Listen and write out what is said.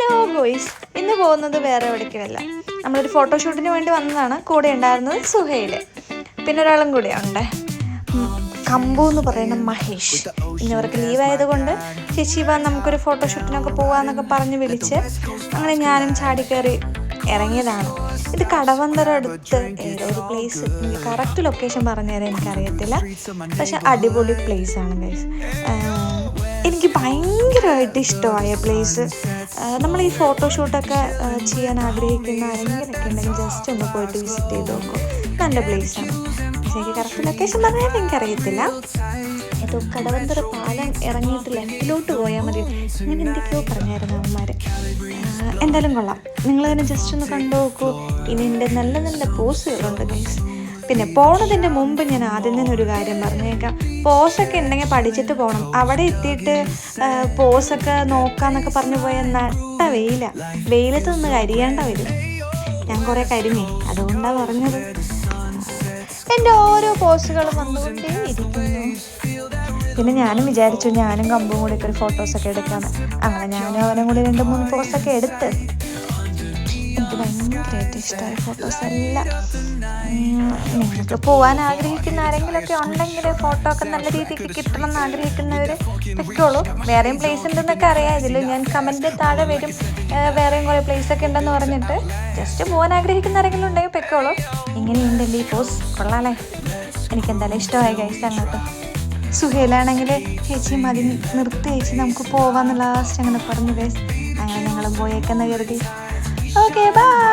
Hello boys, ഇന്ന് പോകുന്നത് വേറെ എവിടേക്കുമല്ല. നമ്മളൊരു ഫോട്ടോഷൂട്ടിന് വേണ്ടി വന്നതാണ്. കൂടെ ഉണ്ടായിരുന്നത് സുഹൈൽ, പിന്നെ ഒരാളും കൂടെ ഉണ്ട്, കമ്പു എന്ന് പറയുന്ന മഹേഷ്. ഇന്നവർക്ക് ലീവായതുകൊണ്ട് ചേച്ചി നമുക്കൊരു ഫോട്ടോഷൂട്ടിനൊക്കെ പോകാമെന്നൊക്കെ പറഞ്ഞ് വിളിച്ച് അങ്ങനെ ഞാനും ചാടിക്കയറി ഇറങ്ങിയതാണ്. ഇത് കടവന്തര അടുത്ത് ഏതോ ഒരു പ്ലേസ്, എനിക്ക് കറക്റ്റ് ലൊക്കേഷൻ പറഞ്ഞുതരാൻ എനിക്കറിയത്തില്ല, പക്ഷെ അടിപൊളി പ്ലേസാണ് ഗൈസ്. എനിക്ക് ഭയങ്കരമായിട്ട് ഇഷ്ടമായ പ്ലേസ്. നമ്മൾ ഈ ഫോട്ടോഷൂട്ടൊക്കെ ചെയ്യാൻ ആഗ്രഹിക്കുന്ന ആരെങ്കിലൊക്കെ ഉണ്ടെങ്കിൽ ജസ്റ്റ് ഒന്ന് പോയിട്ട് വിസിറ്റ് ചെയ്ത് നോക്കും. നല്ല പ്ലേസാണ്. പക്ഷേ എനിക്ക് കറക്റ്റ് ലൊക്കേഷൻ പറഞ്ഞാൽ എനിക്കറിയത്തില്ല. ഏതോ കടവന്തര പാലം ഇറങ്ങിയിട്ട് ലെഫ്റ്റിലോട്ട് പോയാൽ മതി, അങ്ങനെ എന്തൊക്കെയോ പറഞ്ഞായിരുന്നു അവന്മാർ. എന്തായാലും കൊള്ളാം, നിങ്ങൾ തന്നെ ജസ്റ്റ് ഒന്ന് കണ്ടു നോക്കൂ. ഇനി എൻ്റെ നല്ല നല്ല പോസുകളുണ്ട് ഗൈസ്. പിന്നെ പോണതിൻ്റെ മുമ്പ് ഞാൻ ആദ്യം തന്നെ ഒരു കാര്യം പറഞ്ഞേക്കാം. പോസൊക്കെ ഉണ്ടെങ്കിൽ പഠിച്ചിട്ട് പോകണം. അവിടെ എത്തിയിട്ട് പോസൊക്കെ നോക്കാന്നൊക്കെ പറഞ്ഞു പോയാൽ നട്ട വെയിലത്ത് നിന്ന് കരിയേണ്ട വരും. ഞാൻ കുറേ കരിഞ്ഞേ, അതുകൊണ്ടാണ് പറഞ്ഞത്. എൻ്റെ ഓരോ പോസുകളും വന്നുകൊണ്ടേ ഇരിക്കുന്നു. പിന്നെ ഞാനും വിചാരിച്ചു ഞാനും കമ്പും കൂടി ഒക്കെ ഒരു ഫോട്ടോസൊക്കെ എടുക്കാമെന്ന്. അങ്ങനെ ഞാനും അവനും കൂടി 2-3 പോസൊക്കെ എടുത്ത്. എനിക്ക് ഭയങ്കരമായിട്ട് ഇഷ്ടമായ ഫോട്ടോസ് എല്ലാം. നിങ്ങൾക്ക് പോകാൻ ആഗ്രഹിക്കുന്ന ആരെങ്കിലുമൊക്കെ ഉണ്ടെങ്കിൽ ഫോട്ടോ ഒക്കെ നല്ല രീതിക്ക് കിട്ടണം എന്ന് ആഗ്രഹിക്കുന്നവർ പൊയ്ക്കോളൂ. വേറെയും പ്ലേസ് ഉണ്ടെന്നൊക്കെ അറിയാം. ഇതിൽ ഞാൻ കമൻറ്റ് താഴെ വരും വേറെയും കുറേ പ്ലേസൊക്കെ ഉണ്ടെന്ന് പറഞ്ഞിട്ട്. ജസ്റ്റ് പോകാൻ ആഗ്രഹിക്കുന്ന ആരെങ്കിലും ഉണ്ടെങ്കിൽ പൊയ്ക്കോളൂ. ഇങ്ങനെയുണ്ടല്ലേ ഈ പോസ്, കൊള്ളാമല്ലേ? എനിക്കെന്തായാലും ഇഷ്ടമായി ഗൈസ്. അങ്ങോട്ട് സുഹൈലാണെങ്കിൽ ചേച്ചി മതി നിർത്തി ചേച്ചി നമുക്ക് പോവാമെന്ന് ലാസ്റ്റ് അങ്ങനെ പറഞ്ഞു ഗൈസ്. അങ്ങനെ ഞങ്ങളും പോയേക്കെന്ന് കരുതി. Okay bye.